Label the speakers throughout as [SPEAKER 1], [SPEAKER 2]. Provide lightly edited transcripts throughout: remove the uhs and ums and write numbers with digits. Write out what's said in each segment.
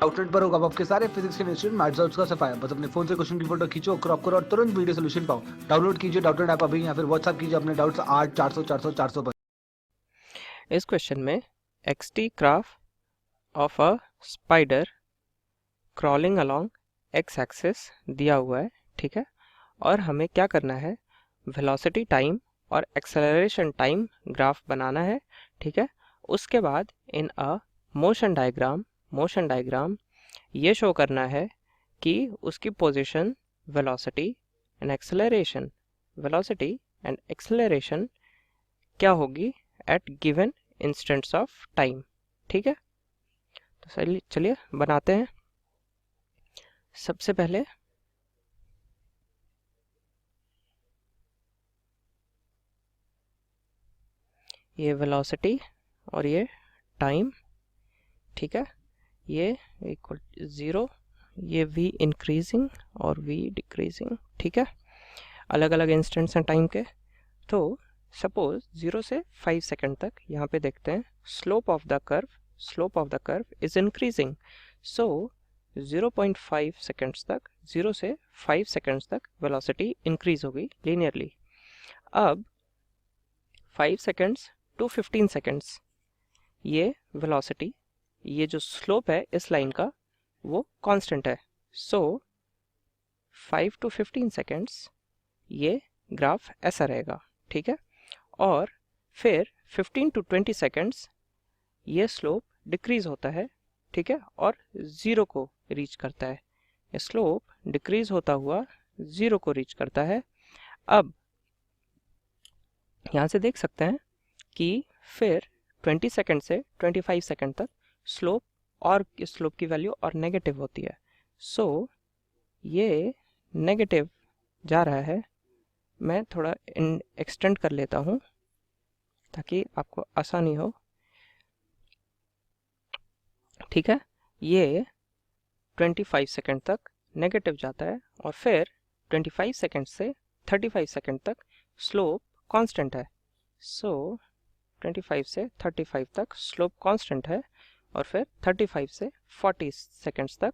[SPEAKER 1] Outlet पर होगा आपके सारे फिजिक्स के इंस्टीट्यूट मैथ्स और उसका सफाया। बस अपने फोन से क्वेश्चन की फोटो खींचो, क्रॉप करो और तुरंत वीडियो सोल्यूशन पाओ। डाउनलोड कीजिए डाउटनेट ऐप अभी या फिर व्हाट्सएप कीजिए अपने डाउट्स 8 400 400 400 पर।
[SPEAKER 2] इस क्वेश्चन में xt graph of a spider crawling along x axis दिया हुआ है, ठीक है। और हमें क्या करना है, वेलोसिटी टाइम और एक्सेलरेशन टाइम ग्राफ बनाना है, ठीक है। उसके बाद इन अ मोशन डायग्राम ये शो करना है कि उसकी पोजीशन, वेलोसिटी एंड एक्सेलरेशन क्या होगी at given instants of time, ठीक है। तो चलिए बनाते हैं। सबसे पहले ये वेलोसिटी और ये टाइम, ठीक है, ये इक्वल 0, ये v इंक्रीजिंग और v डिक्रीजिंग, ठीक है, अलग अलग इंस्टेंट्स हैं टाइम के। तो सपोज 0 से 5 सेकंड तक यहाँ पे देखते हैं slope of the curve is increasing. So 0.5 seconds तक, 0 से 5 सेकंड्स तक वेलोसिटी इंक्रीज होगी लीनियरली। अब 5 सेकंड्स टू 15 सेकंड्स ये वेलोसिटी, ये जो स्लोप है इस लाइन का वो कांस्टेंट है। सो 5 टू 15 सेकंड्स ये ग्राफ ऐसा रहेगा, ठीक है। और फिर 15 टू 20 सेकंड्स ये स्लोप डिक्रीज होता है, ठीक है, और ज़ीरो को रीच करता है। ये स्लोप डिक्रीज होता हुआ ज़ीरो को रीच करता है। अब यहाँ से देख सकते हैं कि फिर 20 सेकंड से 25 सेकंड तक स्लोप की वैल्यू और नेगेटिव होती है। सो ये नेगेटिव जा रहा है। मैं थोड़ा एक्सटेंड कर लेता हूँ ताकि आपको आसानी हो, ठीक है। ये 25 सेकंड तक नेगेटिव जाता है और फिर 25 सेकंड से 35 सेकंड तक स्लोप कांस्टेंट है। सो 25 से 35 तक स्लोप कांस्टेंट है और फिर 35 से 40 सेकंड्स तक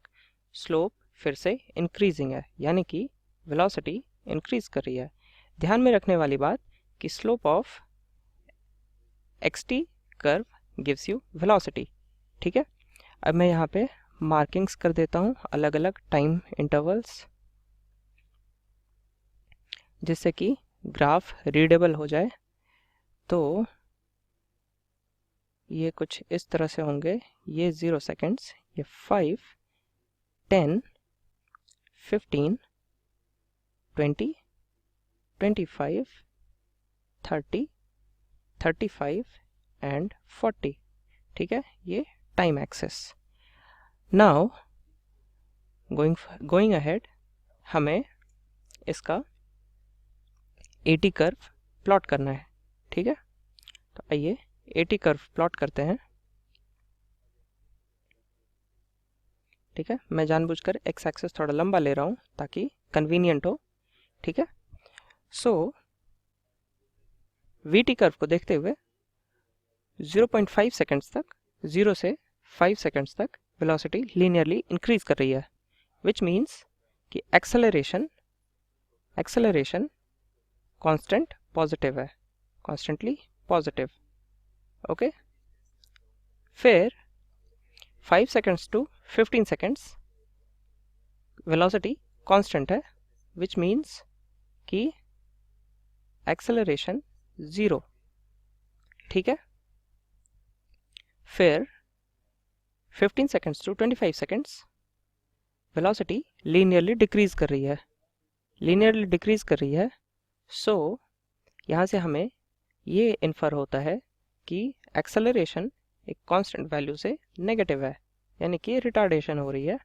[SPEAKER 2] स्लोप फिर से इंक्रीजिंग है, यानी कि वेलोसिटी इंक्रीज कर रही है। ध्यान में रखने वाली बात कि slope of xt curve gives you velocity, ठीक है। अब मैं यहाँ पे मार्किंग्स कर देता हूँ अलग अलग टाइम इंटरवल्स, जिससे कि ग्राफ रीडेबल हो जाए। तो ये कुछ इस तरह से होंगे, ये 0 सेकेंड्स, ये 5, 10, 15, 20, 25, 30, 35 एंड 40, ठीक है, ये time axis. Now going ahead हमें इसका AT कर्व प्लॉट करना है, ठीक है। तो आइए AT कर्व प्लॉट करते हैं, ठीक है। मैं जानबूझकर एक्स एक्सेस थोड़ा लंबा ले रहा हूँ ताकि कन्वीनियंट हो, ठीक है। सो VT कर्व को देखते हुए 0.5 सेकंड्स तक, 0 से 5 सेकंड्स तक वेलोसिटी लीनियरली इंक्रीज कर रही है, विच मीन्स कि एक्सेलरेशन कांस्टेंट पॉजिटिव है, कॉन्स्टेंटली पॉजिटिव, ओके। फिर 5 seconds to 15 seconds velocity constant है, विच मीन्स कि एक्सेलरेशन 0, ठीक है। फिर 15 seconds to 25 seconds velocity linearly decrease कर रही है, सो यहाँ से हमें ये इन्फर होता है कि एक्सेलरेशन एक कांस्टेंट वैल्यू से नेगेटिव है, यानी कि रिटार्डेशन हो रही है,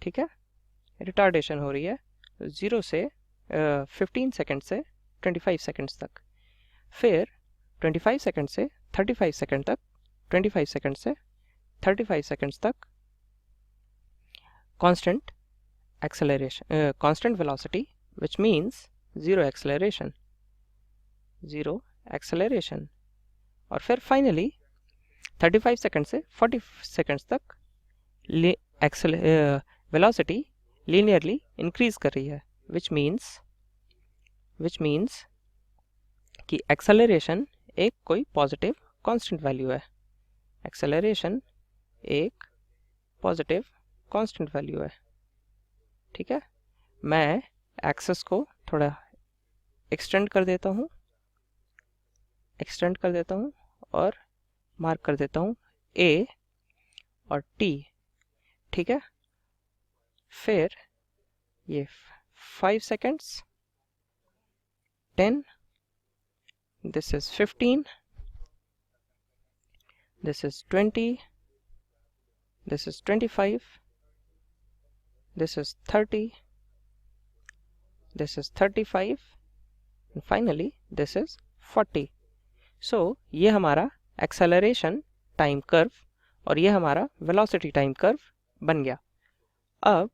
[SPEAKER 2] ठीक है, रिटार्डेशन हो रही है 0 से 15 सेकंड से 25 सेकंड्स तक। फिर 25 सेकंड से 35 सेकंड तक, 25 सेकंड से 35 सेकंड्स तक constant acceleration, constant velocity, which means zero acceleration, और फिर फाइनली 35 सेकंड से 40 सेकंड्स तक वेलोसिटी लीनियरली इंक्रीज कर रही है, विच मीन्स कि एक्सेलरेशन एक कोई पॉजिटिव कांस्टेंट वैल्यू है, एक्सेलरेशन एक पॉजिटिव कांस्टेंट वैल्यू है। ठीक है, मैं एक्सेस को थोड़ा एक्सटेंड कर देता हूँ और मार्क कर देता हूँ A और T। ठीक है, फिर ये 5 seconds, 10, this is 15, this is 20, this is 25, this is 30, this is 35, and finally this is 40. So ये हमारा एक्सेलरेशन टाइम कर्व और ये हमारा वेलोसिटी टाइम कर्व बन गया। अब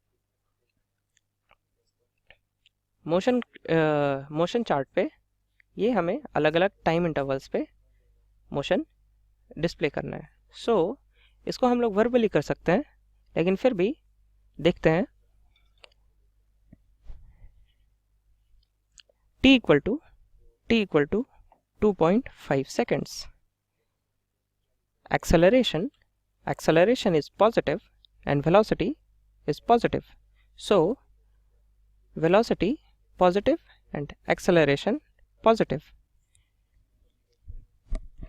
[SPEAKER 2] मोशन चार्ट पे ये हमें अलग अलग टाइम इंटरवल्स पे मोशन डिस्प्ले करना है। सो इसको हम लोग वर्बली कर सकते हैं, लेकिन फिर भी देखते हैं। t equal to 2.5 seconds. Acceleration is positive and velocity is positive. So velocity positive and acceleration positive.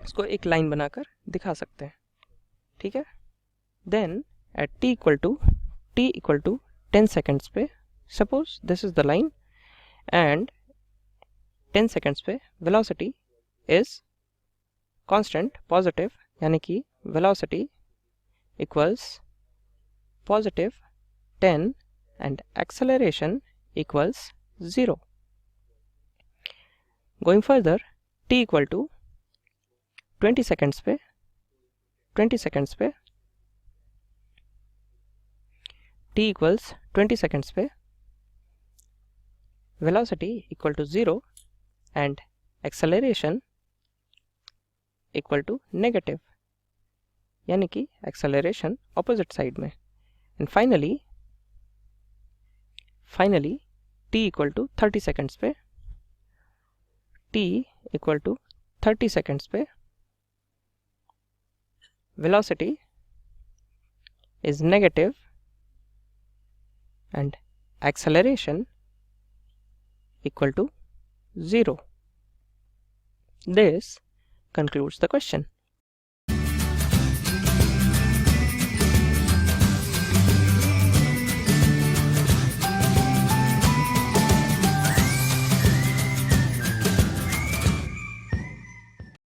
[SPEAKER 2] इसको एक लाइन बनाकर दिखा सकते हैं। ठीक है, then at t equal to 10 seconds पे, suppose this is the line and 10 seconds पे velocity is constant positive, यानी कि velocity equals positive 10 and acceleration equals 0. Going further, t equal to 20 seconds पे t equals 20 seconds पे velocity equal to 0 and acceleration equal to negative, यानी कि acceleration opposite side में। and finally t equal to 30 seconds पे velocity is negative and acceleration equal to 0. This concludes the question.